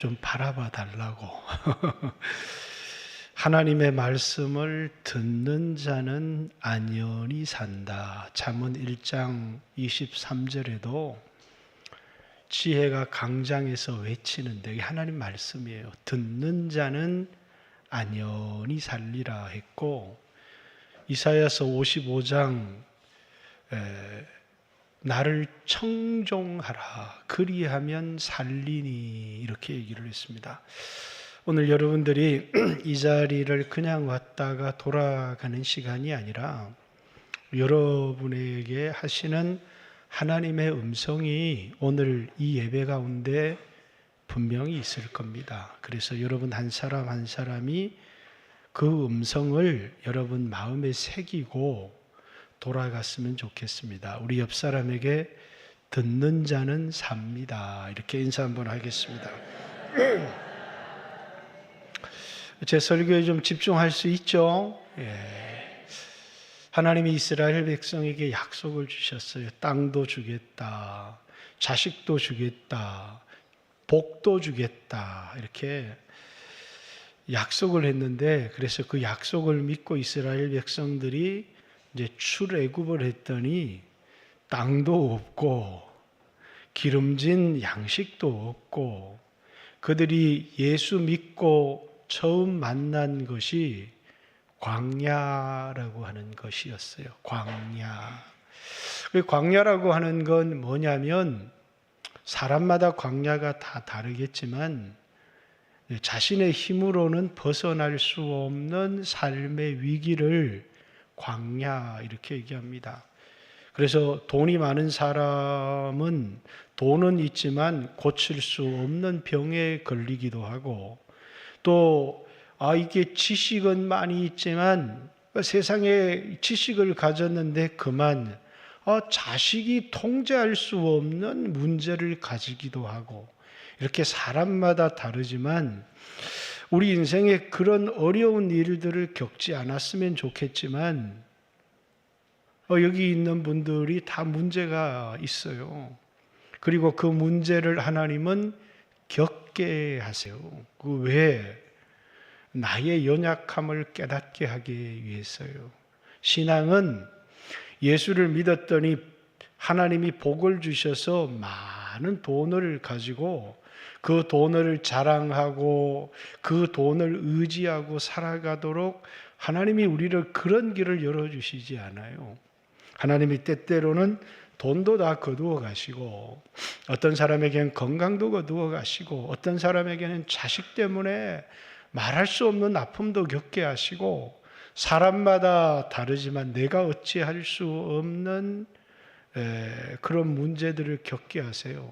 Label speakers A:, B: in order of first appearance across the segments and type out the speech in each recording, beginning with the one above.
A: 좀 바라봐 달라고. 하나님의 말씀을 듣는 자는 안연히 산다. 잠언 1장 23절에도 지혜가 강장에서 외치는데 이게 하나님 말씀이에요. 듣는 자는 안연히 살리라 했고, 이사야서 55장 나를 청종하라 그리하면 살리니 이렇게 얘기를 했습니다. 오늘 여러분들이 이 자리를 그냥 왔다가 돌아가는 시간이 아니라 여러분에게 하시는 하나님의 음성이 오늘 이 예배 가운데 분명히 있을 겁니다. 그래서 여러분 한 사람 한 사람이 그 음성을 여러분 마음에 새기고 돌아갔으면 좋겠습니다. 우리 옆 사람에게 듣는 자는 삽니다. 이렇게 인사 한번 하겠습니다. 제 설교에 좀 집중할 수 있죠? 하나님이 이스라엘 백성에게 약속을 주셨어요. 땅도 주겠다, 자식도 주겠다, 복도 주겠다, 이렇게 약속을 했는데, 그래서 그 약속을 믿고 이스라엘 백성들이 이제 출애굽을 했더니 땅도 없고 기름진 양식도 없고, 그들이 예수 믿고 처음 만난 것이 광야라고 하는 것이었어요. 광야. 광야라고 하는 건 뭐냐면, 사람마다 광야가 다 다르겠지만 자신의 힘으로는 벗어날 수 없는 삶의 위기를 광야 이렇게 얘기합니다. 그래서 돈이 많은 사람은 돈은 있지만 고칠 수 없는 병에 걸리기도 하고, 또 이게 지식은 많이 있지만 세상에 지식을 가졌는데 그만 자식이 통제할 수 없는 문제를 가지기도 하고, 이렇게 사람마다 다르지만 우리 인생에 그런 어려운 일들을 겪지 않았으면 좋겠지만 여기 있는 분들이 다 문제가 있어요. 그리고 그 문제를 하나님은 겪게 하세요. 그 왜? 나의 연약함을 깨닫게 하기 위해서요. 신앙은 예수를 믿었더니 하나님이 복을 주셔서 많은 돈을 가지고 그 돈을 자랑하고 그 돈을 의지하고 살아가도록 하나님이 우리를 그런 길을 열어주시지 않아요. 하나님이 때때로는 돈도 다 거두어 가시고, 어떤 사람에게는 건강도 거두어 가시고, 어떤 사람에게는 자식 때문에 말할 수 없는 아픔도 겪게 하시고, 사람마다 다르지만 내가 어찌할 수 없는 그런 문제들을 겪게 하세요.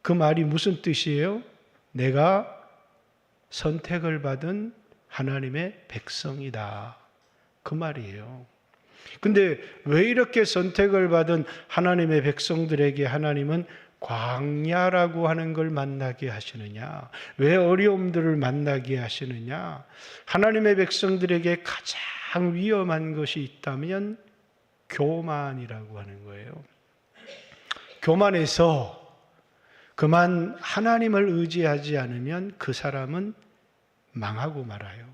A: 그 말이 무슨 뜻이에요? 내가 선택을 받은 하나님의 백성이다, 그 말이에요. 근데 왜 이렇게 선택을 받은 하나님의 백성들에게 하나님은 광야라고 하는 걸 만나게 하시느냐? 왜 어려움들을 만나게 하시느냐? 하나님의 백성들에게 가장 위험한 것이 있다면 교만이라고 하는 거예요. 교만해서 그만 하나님을 의지하지 않으면 그 사람은 망하고 말아요.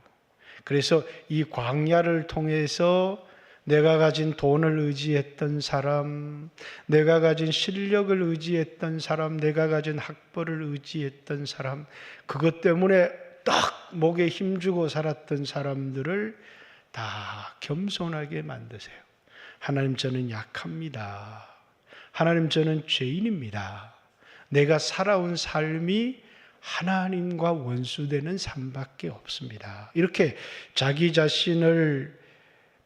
A: 그래서 이 광야를 통해서 내가 가진 돈을 의지했던 사람, 내가 가진 실력을 의지했던 사람, 내가 가진 학벌을 의지했던 사람, 그것 때문에 딱 목에 힘주고 살았던 사람들을 다 겸손하게 만드세요. 하나님, 저는 약합니다. 하나님, 저는 죄인입니다. 내가 살아온 삶이 하나님과 원수되는 삶밖에 없습니다. 이렇게 자기 자신을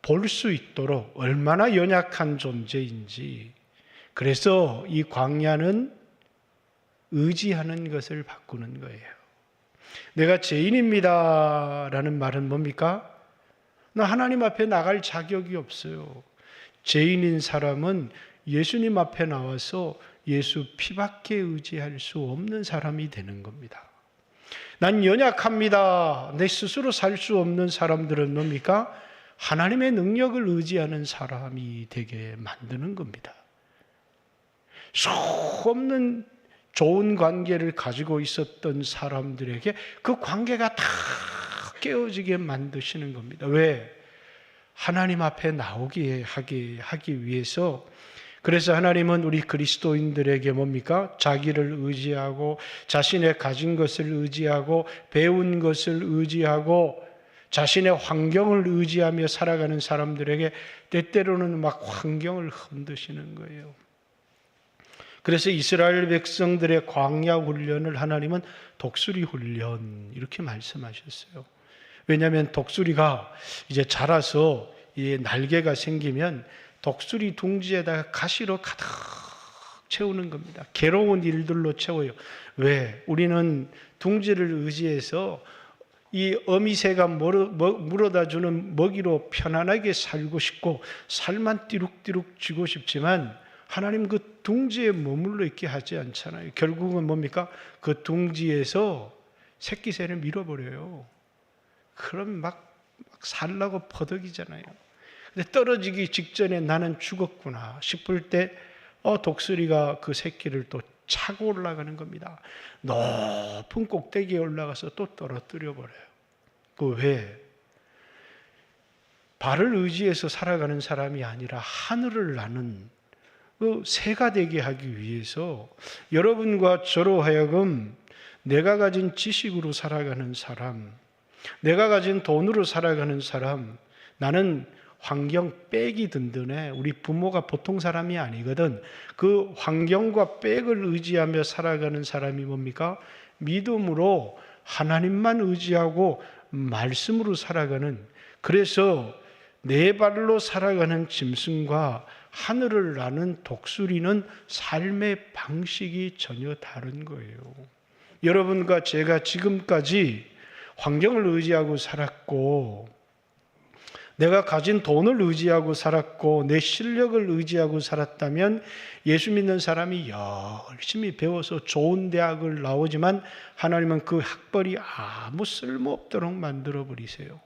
A: 볼 수 있도록 얼마나 연약한 존재인지. 그래서 이 광야는 의지하는 것을 바꾸는 거예요. 내가 죄인입니다 라는 말은 뭡니까? 나 하나님 앞에 나갈 자격이 없어요. 죄인인 사람은 예수님 앞에 나와서 예수 피밖에 의지할 수 없는 사람이 되는 겁니다. 난 연약합니다. 내 스스로 살 수 없는 사람들은 뭡니까? 하나님의 능력을 의지하는 사람이 되게 만드는 겁니다. 수 없는 좋은 관계를 가지고 있었던 사람들에게 그 관계가 다 깨어지게 만드시는 겁니다. 왜? 하나님 앞에 나오게 하기 위해서. 그래서 하나님은 우리 그리스도인들에게 뭡니까? 자기를 의지하고 자신의 가진 것을 의지하고 배운 것을 의지하고 자신의 환경을 의지하며 살아가는 사람들에게 때때로는 막 환경을 흔드시는 거예요. 그래서 이스라엘 백성들의 광야 훈련을 하나님은 독수리 훈련 이렇게 말씀하셨어요. 왜냐하면 독수리가 이제 자라서 날개가 생기면 독수리 둥지에다가 가시로 가득 채우는 겁니다. 괴로운 일들로 채워요. 왜? 우리는 둥지를 의지해서 이 어미새가 물어다 주는 먹이로 편안하게 살고 싶고 살만 띠룩띠룩 쥐고 싶지만 하나님 그 둥지에 머물러 있게 하지 않잖아요. 결국은 뭡니까? 그 둥지에서 새끼새를 밀어버려요. 그럼 막 살라고 퍼덕이잖아요. 근데 떨어지기 직전에 나는 죽었구나 싶을 때 독수리가 그 새끼를 또 차고 올라가는 겁니다. 높은 꼭대기에 올라가서 또 떨어뜨려 버려요. 그 왜? 발을 의지해서 살아가는 사람이 아니라 하늘을 나는 그 새가 되게 하기 위해서 여러분과 저로 하여금 내가 가진 지식으로 살아가는 사람, 내가 가진 돈으로 살아가는 사람, 나는 환경 백이 든든해. 우리 부모가 보통 사람이 아니거든. 그 환경과 백을 의지하며 살아가는 사람이 뭡니까? 믿음으로 하나님만 의지하고 말씀으로 살아가는, 그래서 네 발로 살아가는 짐승과 하늘을 나는 독수리는 삶의 방식이 전혀 다른 거예요. 여러분과 제가 지금까지 환경을 의지하고 살았고, 내가 가진 돈을 의지하고 살았고, 내 실력을 의지하고 살았다면 예수 믿는 사람이 열심히 배워서 좋은 대학을 나오지만 하나님은 그 학벌이 아무 쓸모없도록 만들어 버리세요.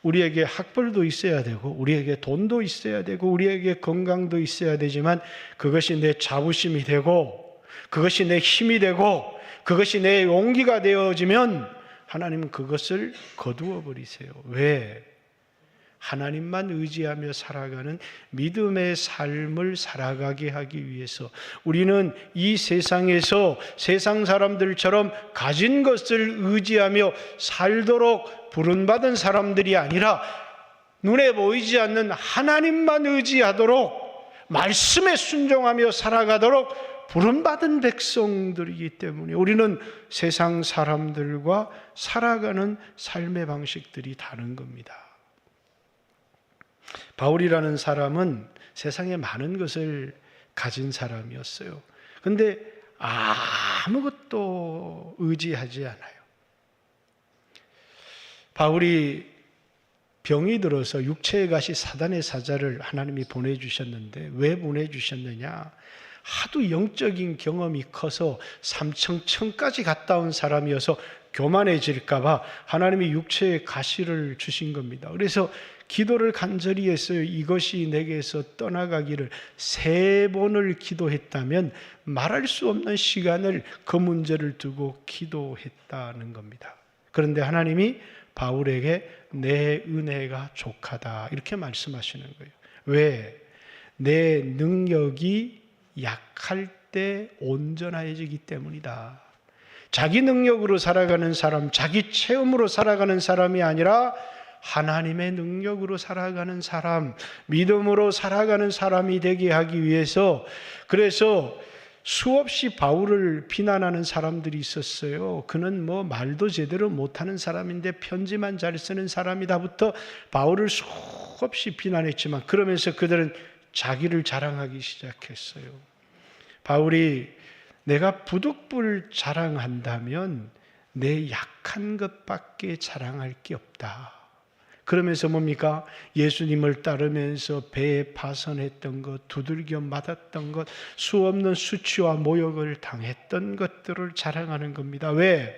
A: 우리에게 학벌도 있어야 되고 우리에게 돈도 있어야 되고 우리에게 건강도 있어야 되지만 그것이 내 자부심이 되고 그것이 내 힘이 되고 그것이 내 용기가 되어지면 하나님은 그것을 거두어 버리세요. 왜? 하나님만 의지하며 살아가는 믿음의 삶을 살아가게 하기 위해서 우리는 이 세상에서 세상 사람들처럼 가진 것을 의지하며 살도록 부름받은 사람들이 아니라 눈에 보이지 않는 하나님만 의지하도록 말씀에 순종하며 살아가도록 부름받은 백성들이기 때문에 우리는 세상 사람들과 살아가는 삶의 방식들이 다른 겁니다. 바울이라는 사람은 세상에 많은 것을 가진 사람이었어요. 그런데 아무것도 의지하지 않아요. 바울이 병이 들어서 육체에 가시 사단의 사자를 하나님이 보내주셨는데 왜 보내주셨느냐? 하도 영적인 경험이 커서 삼청천까지 갔다 온 사람이어서 교만해질까 봐 하나님이 육체에 가시를 주신 겁니다. 그래서 기도를 간절히 했어요. 이것이 내게서 떠나가기를 3번을 기도했다면 말할 수 없는 시간을 그 문제를 두고 기도했다는 겁니다. 그런데 하나님이 바울에게 내 은혜가 족하다 이렇게 말씀하시는 거예요. 왜? 내 능력이 약할 때 온전해지기 때문이다. 자기 능력으로 살아가는 사람, 자기 체험으로 살아가는 사람이 아니라 하나님의 능력으로 살아가는 사람, 믿음으로 살아가는 사람이 되게 하기 위해서, 그래서 수없이 바울을 비난하는 사람들이 있었어요. 그는 말도 제대로 못하는 사람인데 편지만 잘 쓰는 사람이다부터 바울을 수없이 비난했지만 그러면서 그들은 자기를 자랑하기 시작했어요. 바울이 내가 부득불 자랑한다면 내 약한 것밖에 자랑할 게 없다. 그러면서 뭡니까? 예수님을 따르면서 배에 파선했던 것, 두들겨 맞았던 것, 수없는 수치와 모욕을 당했던 것들을 자랑하는 겁니다. 왜?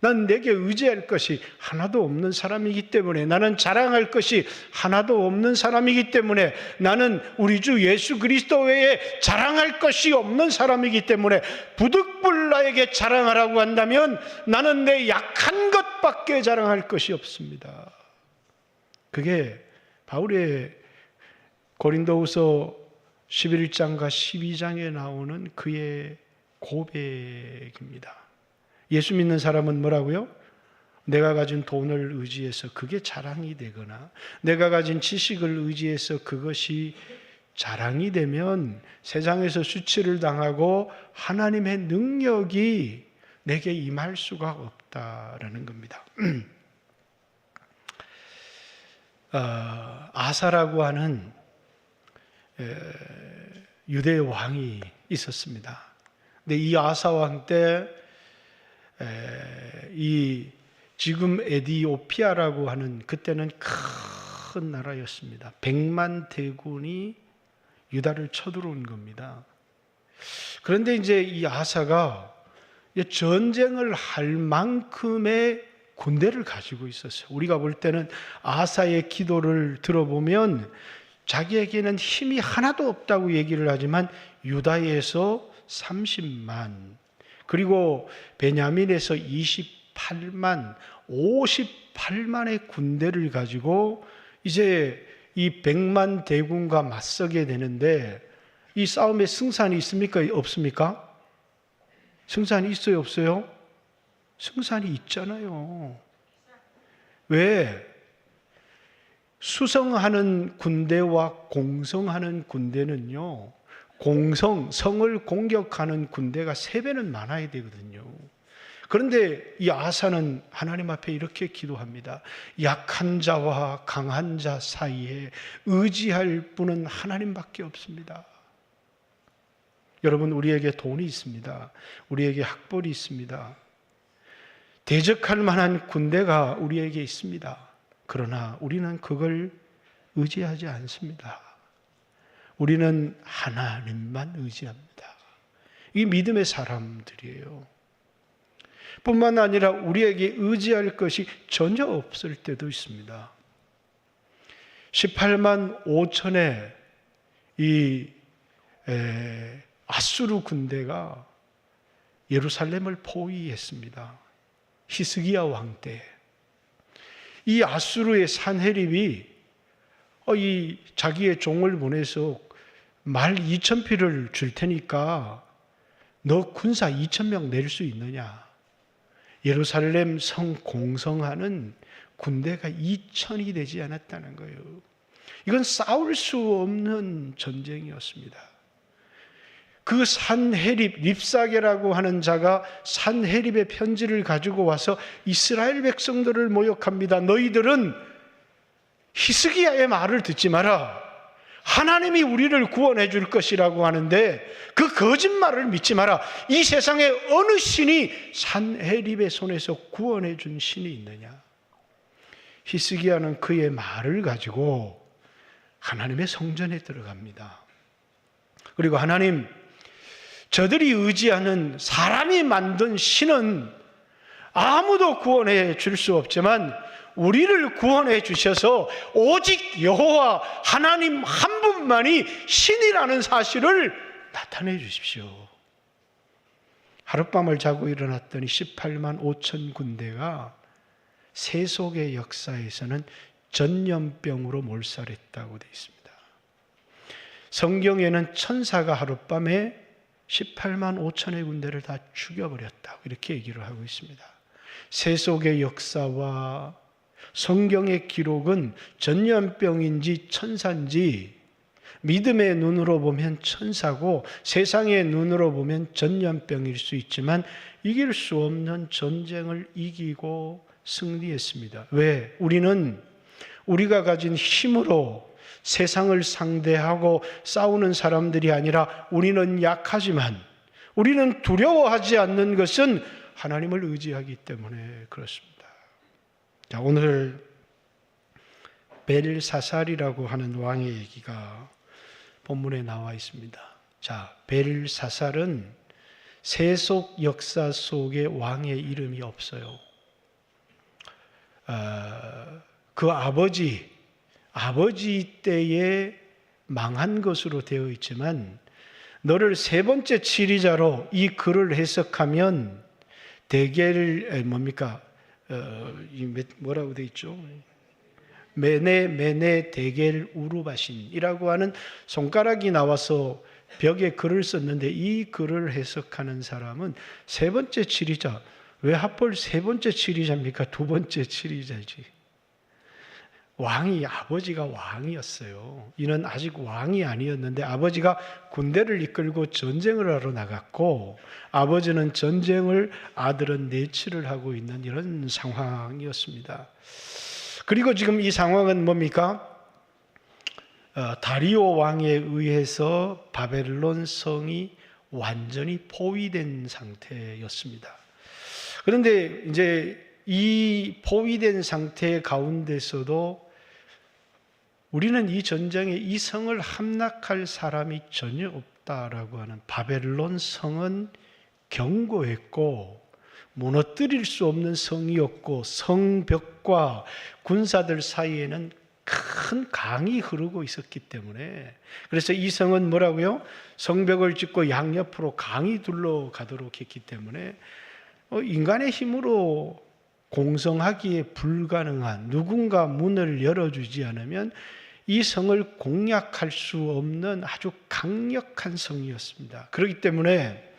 A: 난 내게 의지할 것이 하나도 없는 사람이기 때문에, 나는 자랑할 것이 하나도 없는 사람이기 때문에, 나는 우리 주 예수 그리스도 외에 자랑할 것이 없는 사람이기 때문에 부득불 나에게 자랑하라고 한다면 나는 내 약한 것밖에 자랑할 것이 없습니다. 그게 바울의 고린도후서 11장과 12장에 나오는 그의 고백입니다. 예수 믿는 사람은 뭐라고요? 내가 가진 돈을 의지해서 그게 자랑이 되거나 내가 가진 지식을 의지해서 그것이 자랑이 되면 세상에서 수치를 당하고 하나님의 능력이 내게 임할 수가 없다라는 겁니다. 아사라고 하는 유대 왕이 있었습니다. 근데 이 아사 왕 때 이 지금 에디오피아라고 하는 그때는 큰 나라였습니다. 100만 대군이 유다를 쳐들어온 겁니다. 그런데 이제 이 아사가 전쟁을 할 만큼의 군대를 가지고 있었어요. 우리가 볼 때는 아사의 기도를 들어보면 자기에게는 힘이 하나도 없다고 얘기를 하지만 유다에서 30만, 그리고 베냐민에서 28만, 58만의 군대를 가지고 이제 이 100만 대군과 맞서게 되는데, 이 싸움에 승산이 있습니까? 없습니까? 승산이 있어요? 없어요? 승산이 있잖아요. 왜? 수성하는 군대와 공성하는 군대는요, 성을 공격하는 군대가 3배는 많아야 되거든요. 그런데 이 아사는 하나님 앞에 이렇게 기도합니다. 약한 자와 강한 자 사이에 의지할 분은 하나님밖에 없습니다. 여러분, 우리에게 돈이 있습니다. 우리에게 학벌이 있습니다. 대적할 만한 군대가 우리에게 있습니다. 그러나 우리는 그걸 의지하지 않습니다. 우리는 하나님만 의지합니다. 이 믿음의 사람들이에요. 뿐만 아니라 우리에게 의지할 것이 전혀 없을 때도 있습니다. 18만 5천의 이 아수르 군대가 예루살렘을 포위했습니다. 히스기야 왕 때. 이 아수르의 산헤립이 이 자기의 종을 보내서 말 2,000피를 줄 테니까 너 군사 2,000명 낼 수 있느냐? 예루살렘 성 공성하는 군대가 2,000이 되지 않았다는 거예요. 이건 싸울 수 없는 전쟁이었습니다. 그 산헤립, 립사게라고 하는 자가 산헤립의 편지를 가지고 와서 이스라엘 백성들을 모욕합니다. 너희들은 히스기야의 말을 듣지 마라. 하나님이 우리를 구원해 줄 것이라고 하는데 그 거짓말을 믿지 마라. 이 세상에 어느 신이 산헤립의 손에서 구원해 준 신이 있느냐? 히스기야는 그의 말을 가지고 하나님의 성전에 들어갑니다. 그리고 하나님, 저들이 의지하는 사람이 만든 신은 아무도 구원해 줄 수 없지만 우리를 구원해 주셔서 오직 여호와 하나님 한 분만이 신이라는 사실을 나타내 주십시오. 하룻밤을 자고 일어났더니 18만 5천 군대가 세속의 역사에서는 전염병으로 몰살했다고 되어 있습니다. 성경에는 천사가 하룻밤에 18만 5천의 군대를 다 죽여버렸다고 이렇게 얘기를 하고 있습니다. 세속의 역사와 성경의 기록은 전염병인지 천사인지 믿음의 눈으로 보면 천사고 세상의 눈으로 보면 전염병일 수 있지만 이길 수 없는 전쟁을 이기고 승리했습니다. 왜? 우리는 우리가 가진 힘으로 세상을 상대하고 싸우는 사람들이 아니라 우리는 약하지만 우리는 두려워하지 않는 것은 하나님을 의지하기 때문에 그렇습니다. 자, 오늘 벨사살이라고 하는 왕의 얘기가 본문에 나와 있습니다. 자, 벨사살은 세속 역사 속에 왕의 이름이 없어요. 그 아버지 때에 망한 것으로 되어 있지만 너를 세 번째 치리자로 이 글을 해석하면 대겔 뭡니까? 뭐라고 되어 있죠? 메네 대겔 우루바신이라고 하는 손가락이 나와서 벽에 글을 썼는데 이 글을 해석하는 사람은 세 번째 치리자. 왜 하필 세 번째 치리자입니까? 두 번째 치리자지. 아버지가 왕이었어요. 이는 아직 왕이 아니었는데 아버지가 군대를 이끌고 전쟁을 하러 나갔고 아버지는 전쟁을, 아들은 내치를 하고 있는 이런 상황이었습니다. 그리고 지금 이 상황은 뭡니까? 다리오 왕에 의해서 바벨론 성이 완전히 포위된 상태였습니다. 그런데 이제 이 포위된 상태 가운데서도 우리는 이 전쟁에 이 성을 함락할 사람이 전혀 없다라고 하는, 바벨론 성은 견고했고 무너뜨릴 수 없는 성이었고 성벽과 군사들 사이에는 큰 강이 흐르고 있었기 때문에, 그래서 이 성은 뭐라고요? 성벽을 짓고 양옆으로 강이 둘러가도록 했기 때문에 인간의 힘으로 공성하기에 불가능한, 누군가 문을 열어주지 않으면 이 성을 공략할 수 없는 아주 강력한 성이었습니다. 그렇기 때문에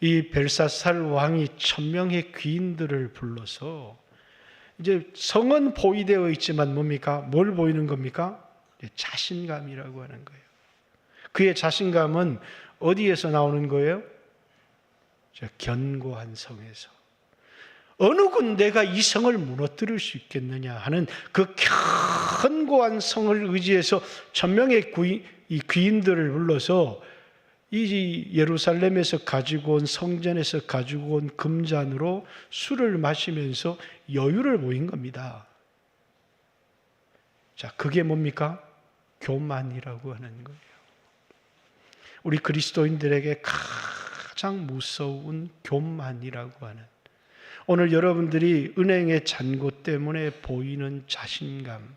A: 이 벨사살 왕이 1000명의 귀인들을 불러서, 이제 성은 포위되어 있지만 뭡니까? 뭘 보이는 겁니까? 자신감이라고 하는 거예요. 그의 자신감은 어디에서 나오는 거예요? 견고한 성에서. 어느 군대가 이 성을 무너뜨릴 수 있겠느냐 하는 그 견고한 성을 의지해서 1000명의 귀인들을 불러서 이 예루살렘에서 가지고 온, 성전에서 가지고 온 금잔으로 술을 마시면서 여유를 보인 겁니다. 자, 그게 뭡니까? 교만이라고 하는 거예요. 우리 그리스도인들에게 가장 무서운 교만이라고 하는, 오늘 여러분들이 은행의 잔고 때문에 보이는 자신감,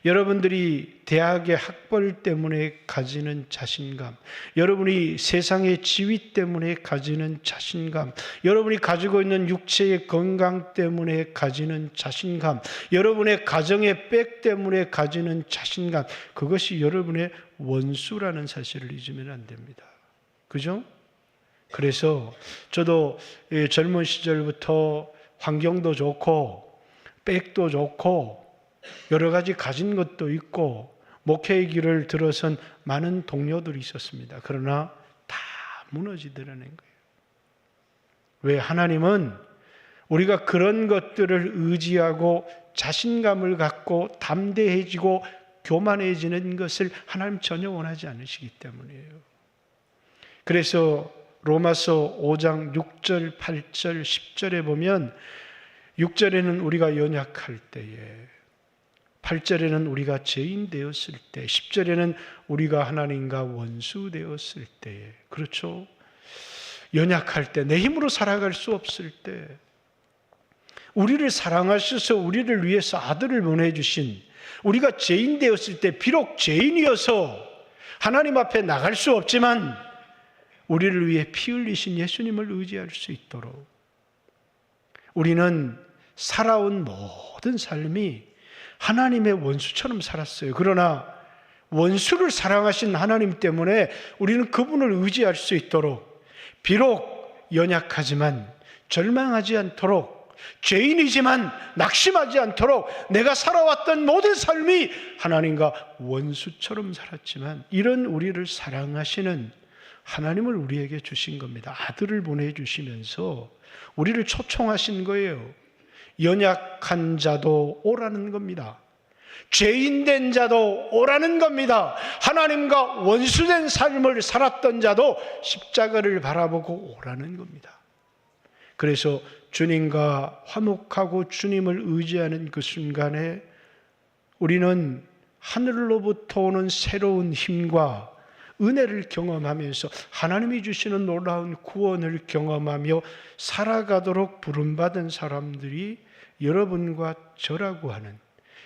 A: 여러분들이 대학의 학벌 때문에 가지는 자신감, 여러분이 세상의 지위 때문에 가지는 자신감, 여러분이 가지고 있는 육체의 건강 때문에 가지는 자신감, 여러분의 가정의 빽 때문에 가지는 자신감, 그것이 여러분의 원수라는 사실을 잊으면 안 됩니다. 그죠? 그래서 저도 젊은 시절부터 환경도 좋고 빽도 좋고 여러 가지 가진 것도 있고 목회의 길을 들어선 많은 동료들이 있었습니다. 그러나 다 무너지더라는 거예요. 왜? 하나님은 우리가 그런 것들을 의지하고 자신감을 갖고 담대해지고 교만해지는 것을 하나님 전혀 원하지 않으시기 때문이에요. 그래서 로마서 5장 6절, 8절, 10절에 보면 6절에는 우리가 연약할 때에, 8절에는 우리가 죄인 되었을 때, 10절에는 우리가 하나님과 원수 되었을 때에, 그렇죠? 연약할 때, 내 힘으로 살아갈 수 없을 때, 우리를 사랑하셔서 우리를 위해서 아들을 보내주신, 우리가 죄인 되었을 때, 비록 죄인이어서 하나님 앞에 나갈 수 없지만 우리를 위해 피 흘리신 예수님을 의지할 수 있도록 우리는 살아온 모든 삶이 하나님의 원수처럼 살았어요. 그러나 원수를 사랑하신 하나님 때문에 우리는 그분을 의지할 수 있도록, 비록 연약하지만 절망하지 않도록, 죄인이지만 낙심하지 않도록, 내가 살아왔던 모든 삶이 하나님과 원수처럼 살았지만 이런 우리를 사랑하시는 하나님을 우리에게 주신 겁니다. 아들을 보내주시면서 우리를 초청하신 거예요. 연약한 자도 오라는 겁니다. 죄인된 자도 오라는 겁니다. 하나님과 원수된 삶을 살았던 자도 십자가를 바라보고 오라는 겁니다. 그래서 주님과 화목하고 주님을 의지하는 그 순간에 우리는 하늘로부터 오는 새로운 힘과 은혜를 경험하면서 하나님이 주시는 놀라운 구원을 경험하며 살아가도록 부름받은 사람들이 여러분과 저라고 하는,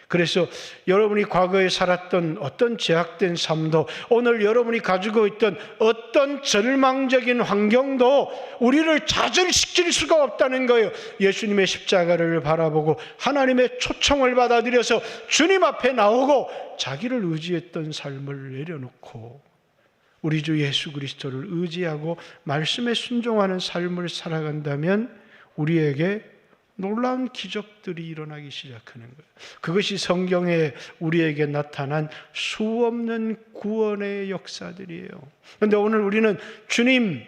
A: 그래서 여러분이 과거에 살았던 어떤 제약된 삶도, 오늘 여러분이 가지고 있던 어떤 절망적인 환경도 우리를 좌절시킬 수가 없다는 거예요. 예수님의 십자가를 바라보고 하나님의 초청을 받아들여서 주님 앞에 나오고 자기를 의지했던 삶을 내려놓고 우리 주 예수 그리스도를 의지하고 말씀에 순종하는 삶을 살아간다면 우리에게 놀라운 기적들이 일어나기 시작하는 거예요. 그것이 성경에 우리에게 나타난 수없는 구원의 역사들이에요. 그런데 오늘 우리는 주님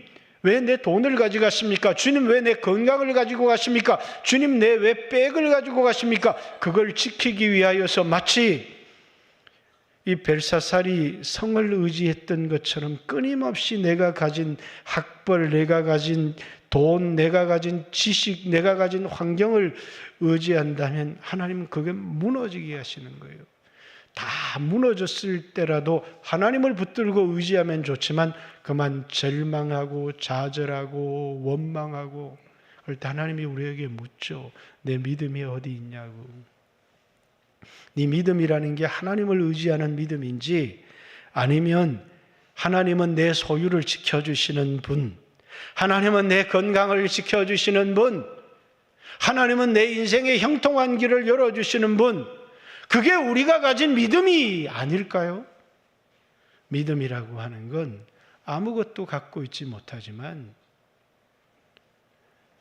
A: 왜 내 돈을 가져갔습니까? 주님 왜 내 건강을 가지고 가십니까? 주님 내 왜 백을 가지고 가십니까? 그걸 지키기 위하여서 마치 이 벨사살이 성을 의지했던 것처럼 끊임없이 내가 가진 학벌, 내가 가진 돈, 내가 가진 지식, 내가 가진 환경을 의지한다면 하나님은 그게 무너지게 하시는 거예요. 다 무너졌을 때라도 하나님을 붙들고 의지하면 좋지만 그만 절망하고 좌절하고 원망하고 그럴 때 하나님이 우리에게 묻죠. 내 믿음이 어디 있냐고. 네 믿음이라는 게 하나님을 의지하는 믿음인지 아니면 하나님은 내 소유를 지켜주시는 분, 하나님은 내 건강을 지켜주시는 분, 하나님은 내 인생의 형통한 길을 열어주시는 분, 그게 우리가 가진 믿음이 아닐까요? 믿음이라고 하는 건 아무것도 갖고 있지 못하지만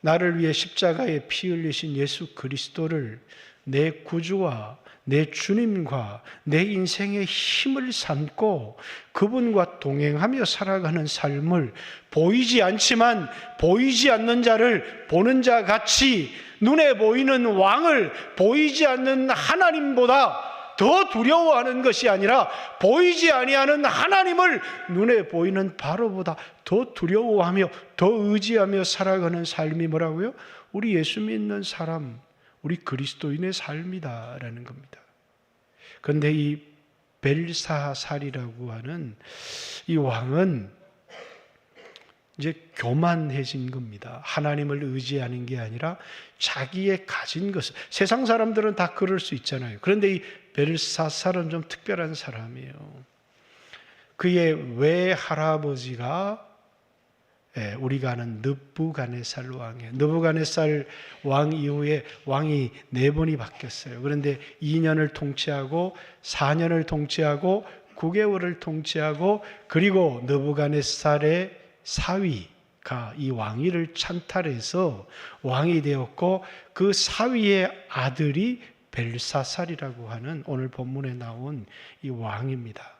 A: 나를 위해 십자가에 피 흘리신 예수 그리스도를 내 구주와 내 주님과 내 인생의 힘을 삼고 그분과 동행하며 살아가는 삶을 보이지 않지만 보이지 않는 자를 보는 자 같이 눈에 보이는 왕을 보이지 않는 하나님보다 더 두려워하는 것이 아니라 보이지 아니하는 하나님을 눈에 보이는 바로보다 더 두려워하며 더 의지하며 살아가는 삶이 뭐라고요? 우리 예수 믿는 사람, 우리 그리스도인의 삶이다라는 겁니다. 그런데 이 벨사살이라고 하는 이 왕은 이제 교만해진 겁니다. 하나님을 의지하는 게 아니라 자기의 가진 것을, 세상 사람들은 다 그럴 수 있잖아요. 그런데 이 벨사살은 좀 특별한 사람이에요. 그의 외할아버지가 우리가 아는 느부갓네살 왕이에요. 느부갓네살 왕 이후에 왕이 4번이 바뀌었어요. 그런데 2년을 통치하고 4년을 통치하고 9개월을 통치하고 그리고 느부갓네살의 사위가 이 왕위를 찬탈해서 왕이 되었고 그 사위의 아들이 벨사살이라고 하는 오늘 본문에 나온 이 왕입니다.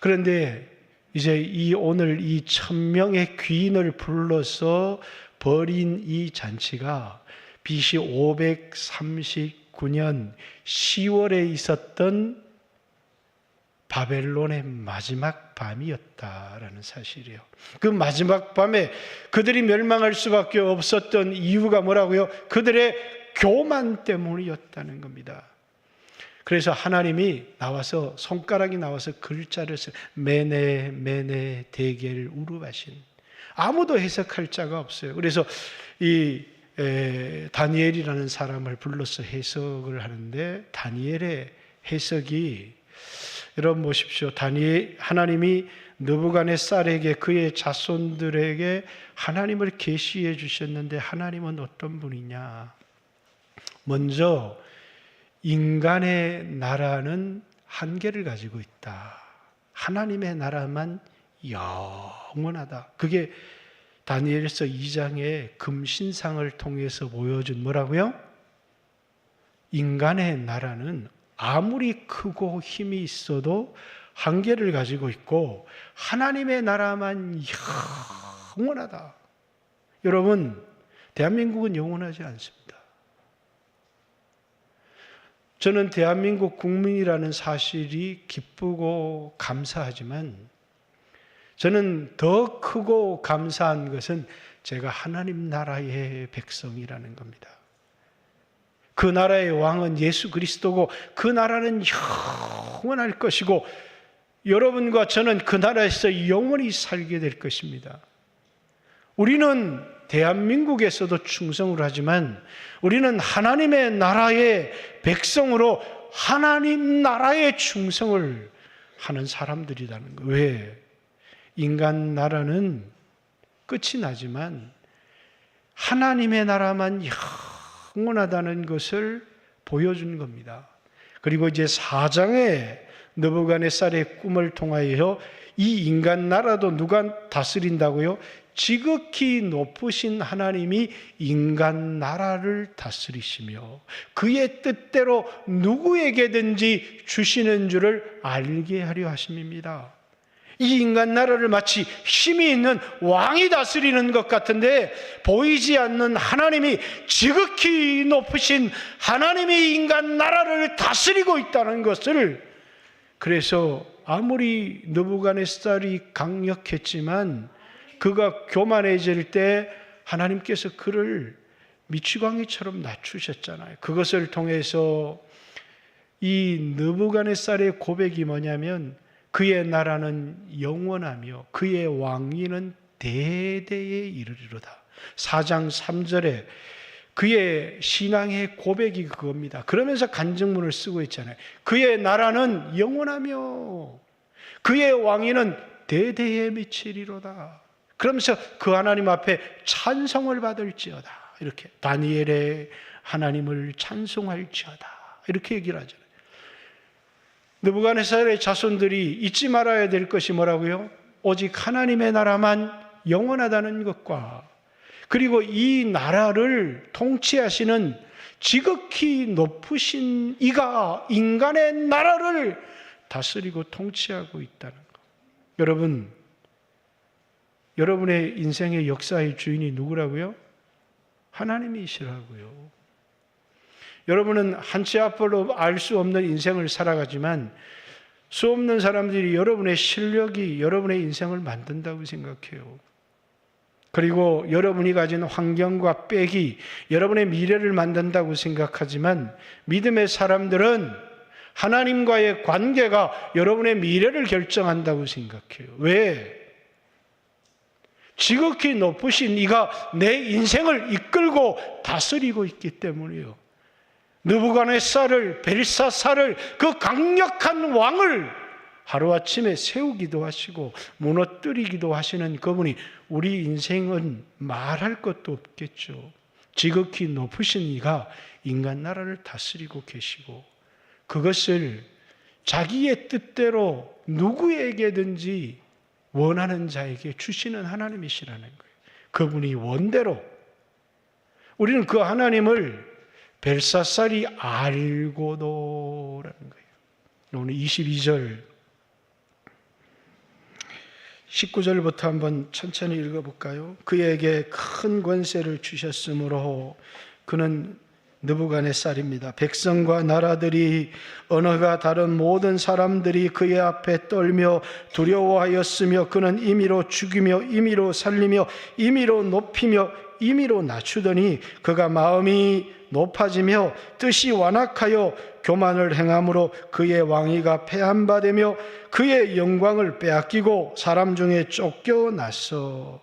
A: 그런데 이제 오늘 이 1000명의 귀인을 불러서 벌인 이 잔치가 BC 539년 10월에 있었던 바벨론의 마지막 밤이었다라는 사실이에요. 그 마지막 밤에 그들이 멸망할 수밖에 없었던 이유가 뭐라고요? 그들의 교만 때문이었다는 겁니다. 그래서 하나님이 나와서 손가락이 나와서 글자를 써요. 메네 메네 데겔 우르바신. 아무도 해석할 자가 없어요. 그래서 이 다니엘이라는 사람을 불러서 해석을 하는데 다니엘의 해석이 여러분 보십시오. 하나님이 느부갓네살에게 그의 자손들에게 하나님을 계시해 주셨는데 하나님은 어떤 분이냐? 먼저 인간의 나라는 한계를 가지고 있다. 하나님의 나라만 영원하다. 그게 다니엘서 2장의 금신상을 통해서 보여준 뭐라고요? 인간의 나라는 아무리 크고 힘이 있어도 한계를 가지고 있고 하나님의 나라만 영원하다. 여러분, 대한민국은 영원하지 않습니다. 저는 대한민국 국민이라는 사실이 기쁘고 감사하지만 저는 더 크고 감사한 것은 제가 하나님 나라의 백성이라는 겁니다. 그 나라의 왕은 예수 그리스도고 그 나라는 영원할 것이고 여러분과 저는 그 나라에서 영원히 살게 될 것입니다. 우리는 대한민국에서도 충성을 하지만 우리는 하나님의 나라의 백성으로 하나님 나라에 충성을 하는 사람들이라는 거예요. 왜? 인간 나라는 끝이 나지만 하나님의 나라만 영원하다는 것을 보여준 겁니다. 그리고 이제 4장에 느부갓네살의 꿈을 통하여 이 인간 나라도 누가 다스린다고요? 지극히 높으신 하나님이 인간 나라를 다스리시며 그의 뜻대로 누구에게든지 주시는 줄을 알게 하려 하심입니다. 이 인간 나라를 마치 힘이 있는 왕이 다스리는 것 같은데 보이지 않는 하나님이 지극히 높으신 하나님이 인간 나라를 다스리고 있다는 것을, 그래서 아무리 느부갓네살이 강력했지만 그가 교만해질 때 하나님께서 그를 미치광이처럼 낮추셨잖아요. 그것을 통해서 이 느부갓네살의 고백이 뭐냐면 그의 나라는 영원하며 그의 왕위는 대대에 이르리로다. 4장 3절에 그의 신앙의 고백이 그겁니다. 그러면서 간증문을 쓰고 있잖아요. 그의 나라는 영원하며 그의 왕위는 대대에 미치리로다. 그러면서 그 하나님 앞에 찬송을 받을지어다. 이렇게 다니엘의 하나님을 찬송할지어다. 이렇게 얘기를 하잖아요. 느부갓네살의 자손들이 잊지 말아야 될 것이 뭐라고요? 오직 하나님의 나라만 영원하다는 것과 그리고 이 나라를 통치하시는 지극히 높으신 이가 인간의 나라를 다스리고 통치하고 있다는 것. 여러분, 여러분의 인생의 역사의 주인이 누구라고요? 하나님이시라고요. 여러분은 한치 앞으로 알 수 없는 인생을 살아가지만 수 없는 사람들이 여러분의 실력이 여러분의 인생을 만든다고 생각해요. 그리고 여러분이 가진 환경과 빽이 여러분의 미래를 만든다고 생각하지만 믿음의 사람들은 하나님과의 관계가 여러분의 미래를 결정한다고 생각해요. 왜? 지극히 높으신 이가 내 인생을 이끌고 다스리고 있기 때문이에요. 느부갓네살을, 벨사살을, 그 강력한 왕을 하루아침에 세우기도 하시고 무너뜨리기도 하시는 그분이 우리 인생은 말할 것도 없겠죠. 지극히 높으신 이가 인간 나라를 다스리고 계시고 그것을 자기의 뜻대로 누구에게든지 원하는 자에게 주시는 하나님이시라는 거예요. 그분이 원대로. 우리는 그 하나님을 벨사살이 알고도라는 거예요. 오늘 22절 19절부터 한번 천천히 읽어볼까요? 그에게 큰 권세를 주셨으므로 그는 느부갓네살입니다. 백성과 나라들이 언어가 다른 모든 사람들이 그의 앞에 떨며 두려워하였으며 그는 임의로 죽이며 임의로 살리며 임의로 높이며 임의로 낮추더니 그가 마음이 높아지며 뜻이 완악하여 교만을 행함으로 그의 왕위가 폐한바되며 그의 영광을 빼앗기고 사람 중에 쫓겨났어.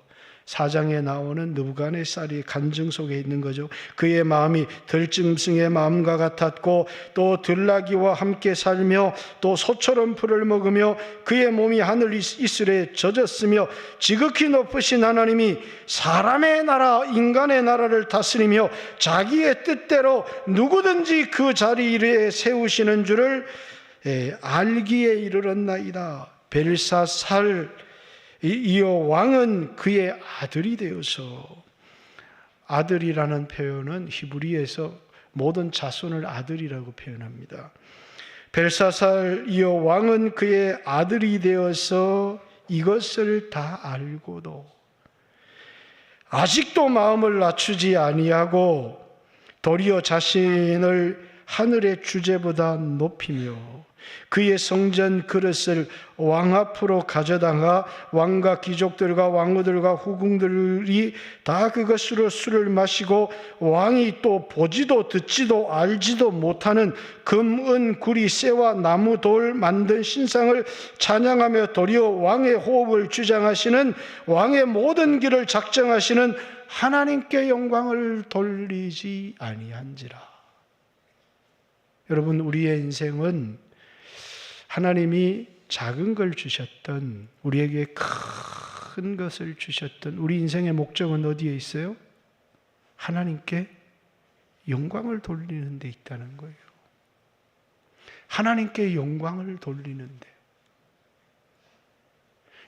A: 4장에 나오는 느부갓네살이 간증 속에 있는 거죠. 그의 마음이 들짐승의 마음과 같았고 또 들나귀와 함께 살며 또 소처럼 풀을 먹으며 그의 몸이 하늘 이슬에 젖었으며 지극히 높으신 하나님이 사람의 나라 인간의 나라를 다스리며 자기의 뜻대로 누구든지 그 자리에 세우시는 줄을 알기에 이르렀나이다. 벨사살 이어 왕은 그의 아들이 되어서, 아들이라는 표현은 히브리에서 모든 자손을 아들이라고 표현합니다. 벨사살 이어 왕은 그의 아들이 되어서 이것을 다 알고도 아직도 마음을 낮추지 아니하고 도리어 자신을 하늘의 주제보다 높이며 그의 성전 그릇을 왕 앞으로 가져다가 왕과 귀족들과 왕후들과 후궁들이 다 그것으로 술을 마시고 왕이 또 보지도 듣지도 알지도 못하는 금, 은, 구리, 쇠와 나무, 돌 만든 신상을 찬양하며 도리어 왕의 호흡을 주장하시는 왕의 모든 길을 작정하시는 하나님께 영광을 돌리지 아니한지라. 여러분, 우리의 인생은 하나님이 작은 걸 주셨던, 우리에게 큰 것을 주셨던 우리 인생의 목적은 어디에 있어요? 하나님께 영광을 돌리는 데 있다는 거예요. 하나님께 영광을 돌리는 데.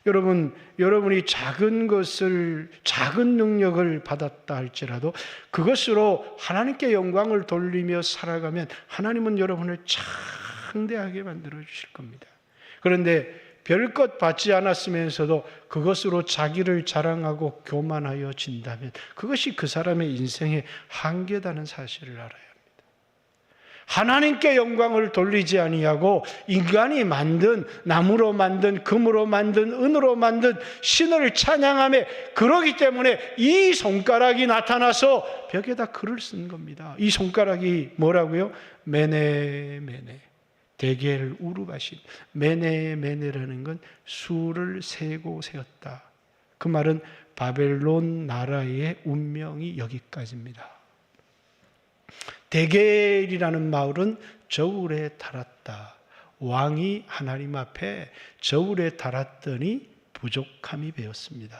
A: 여러분, 여러분이 작은 것을, 작은 능력을 받았다 할지라도 그것으로 하나님께 영광을 돌리며 살아가면 하나님은 여러분을 창대하게 만들어 주실 겁니다. 그런데 별것 받지 않았으면서도 그것으로 자기를 자랑하고 교만하여 진다면 그것이 그 사람의 인생의 한계다는 사실을 알아야 합니다. 하나님께 영광을 돌리지 아니하고 인간이 만든, 나무로 만든, 금으로 만든, 은으로 만든 신을 찬양하며, 그러기 때문에 이 손가락이 나타나서 벽에다 글을 쓴 겁니다. 이 손가락이 뭐라고요? 메네 메네, 대겔 우르바신. 메네 메네라는 건 수를 세고 세었다. 그 말은 바벨론 나라의 운명이 여기까지입니다. 데겔이라는 마을은 저울에 달았다. 왕이 하나님 앞에 저울에 달았더니 부족함이 배었습니다.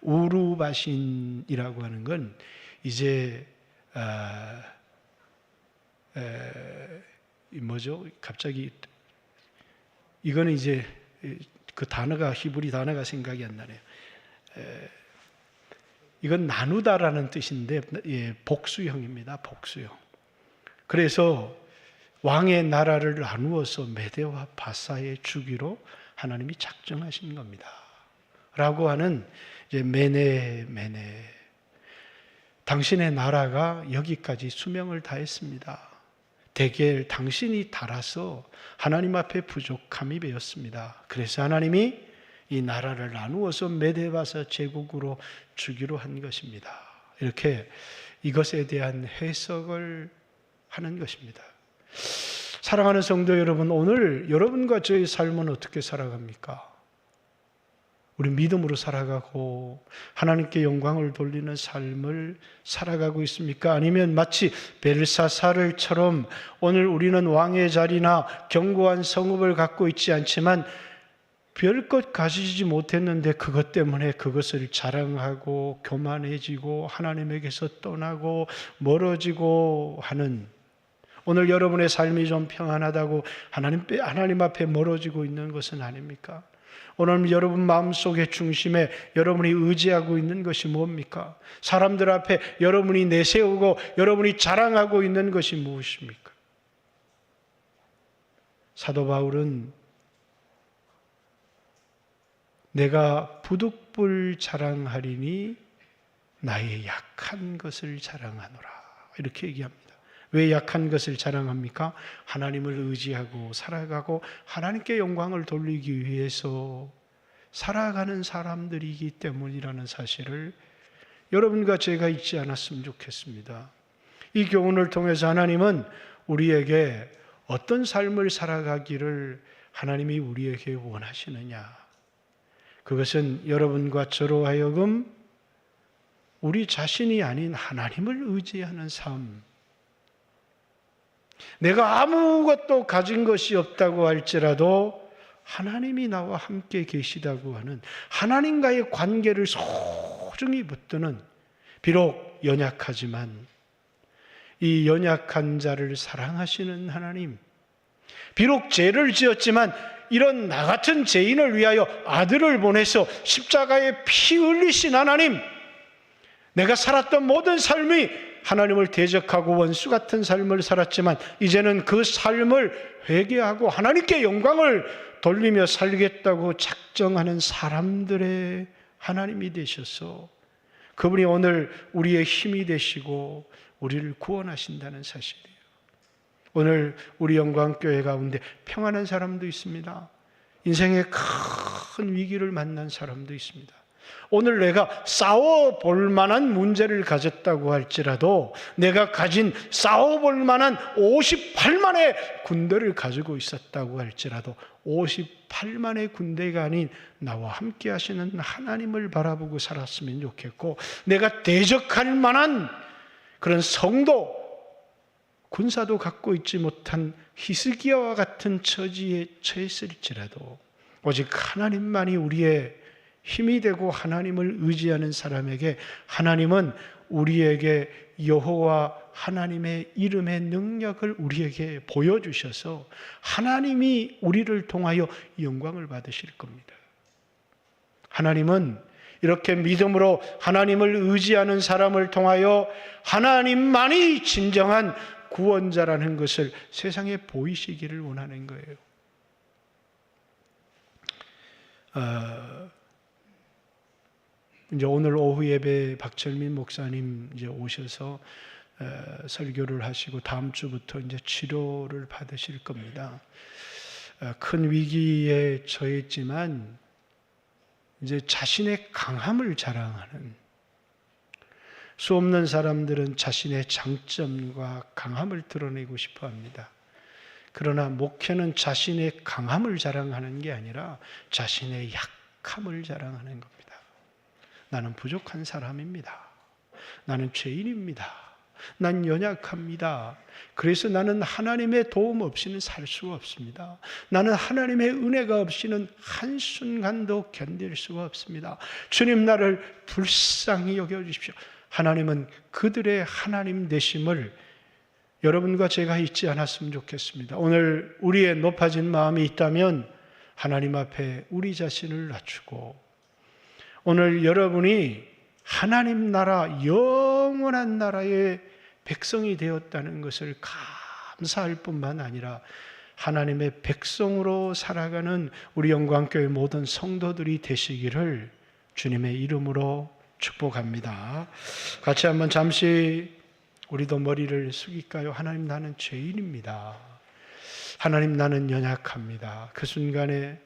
A: 우르바신이라고 하는 건 이제 뭐죠? 갑자기 이거는 이제 그 단어가, 히브리 단어가 생각이 안 나네요. 이건 나누다라는 뜻인데 복수형입니다. 복수형. 그래서 왕의 나라를 나누어서 메대와 바사에 주기로 하나님이 작정하신 겁니다. 라고 하는 이제 메네 메네. 당신의 나라가 여기까지 수명을 다했습니다. 데겔, 당신이 달아서 하나님 앞에 부족함이 배었습니다. 그래서 하나님이 이 나라를 나누어서 메대바사 제국으로 주기로 한 것입니다. 이렇게 이것에 대한 해석을 하는 것입니다. 사랑하는 성도 여러분, 오늘 여러분과 저의 삶은 어떻게 살아갑니까? 우리 믿음으로 살아가고 하나님께 영광을 돌리는 삶을 살아가고 있습니까? 아니면 마치 벨사사를처럼 오늘 우리는 왕의 자리나 견고한 성읍을 갖고 있지 않지만 별것 가지지 못했는데 그것 때문에 그것을 자랑하고 교만해지고 하나님에게서 떠나고 멀어지고 하는, 오늘 여러분의 삶이 좀 평안하다고 하나님 앞에 멀어지고 있는 것은 아닙니까? 오늘 여러분 마음속의 중심에 여러분이 의지하고 있는 것이 뭡니까? 사람들 앞에 여러분이 내세우고 여러분이 자랑하고 있는 것이 무엇입니까? 사도 바울은 내가 부득불 자랑하리니 나의 약한 것을 자랑하노라, 이렇게 얘기합니다. 왜 약한 것을 자랑합니까? 하나님을 의지하고 살아가고 하나님께 영광을 돌리기 위해서 살아가는 사람들이기 때문이라는 사실을 여러분과 제가 잊지 않았으면 좋겠습니다. 이 교훈을 통해서 하나님은 우리에게 어떤 삶을 살아가기를 하나님이 우리에게 원하시느냐, 그것은 여러분과 저로 하여금 우리 자신이 아닌 하나님을 의지하는 삶, 내가 아무것도 가진 것이 없다고 할지라도 하나님이 나와 함께 계시다고 하는 하나님과의 관계를 소중히 붙드는, 비록 연약하지만 이 연약한 자를 사랑하시는 하나님, 비록 죄를 지었지만 이런 나 같은 죄인을 위하여 아들을 보내서 십자가에 피 흘리신 하나님, 내가 살았던 모든 삶이 하나님을 대적하고 원수 같은 삶을 살았지만 이제는 그 삶을 회개하고 하나님께 영광을 돌리며 살겠다고 작정하는 사람들의 하나님이 되셔서 그분이 오늘 우리의 힘이 되시고 우리를 구원하신다는 사실이에요. 오늘 우리 영광교회 가운데 평안한 사람도 있습니다. 인생의 큰 위기를 만난 사람도 있습니다. 오늘 내가 싸워볼 만한 문제를 가졌다고 할지라도 내가 가진 싸워볼 만한 58만의 군대를 가지고 있었다고 할지라도 58만의 군대가 아닌 나와 함께 하시는 하나님을 바라보고 살았으면 좋겠고, 내가 대적할 만한 그런 성도, 군사도 갖고 있지 못한 히스기야와 같은 처지에 처했을지라도 오직 하나님만이 우리의 힘이 되고 하나님을 의지하는 사람에게 하나님은 우리에게 여호와 하나님의 이름의 능력을 우리에게 보여주셔서 하나님이 우리를 통하여 영광을 받으실 겁니다. 하나님은 이렇게 믿음으로 하나님을 의지하는 사람을 통하여 하나님만이 진정한 구원자라는 것을 세상에 보이시기를 원하는 거예요. 이제 오늘 오후 예배 박철민 목사님 이제 오셔서 설교를 하시고 다음 주부터 이제 치료를 받으실 겁니다. 큰 위기에 처했지만 이제 자신의 강함을 자랑하는, 수없는 사람들은 자신의 장점과 강함을 드러내고 싶어 합니다. 그러나 목회는 자신의 강함을 자랑하는 게 아니라 자신의 약함을 자랑하는 겁니다. 나는 부족한 사람입니다. 나는 죄인입니다. 난 연약합니다. 그래서 나는 하나님의 도움 없이는 살 수가 없습니다. 나는 하나님의 은혜가 없이는 한순간도 견딜 수가 없습니다. 주님, 나를 불쌍히 여겨주십시오. 하나님은 그들의 하나님 되심을 여러분과 제가 잊지 않았으면 좋겠습니다. 오늘 우리의 높아진 마음이 있다면 하나님 앞에 우리 자신을 낮추고, 오늘 여러분이 하나님 나라, 영원한 나라의 백성이 되었다는 것을 감사할 뿐만 아니라 하나님의 백성으로 살아가는 우리 영광교회 모든 성도들이 되시기를 주님의 이름으로 축복합니다. 같이 한번 잠시 우리도 머리를 숙일까요? 하나님, 나는 죄인입니다. 하나님, 나는 연약합니다. 그 순간에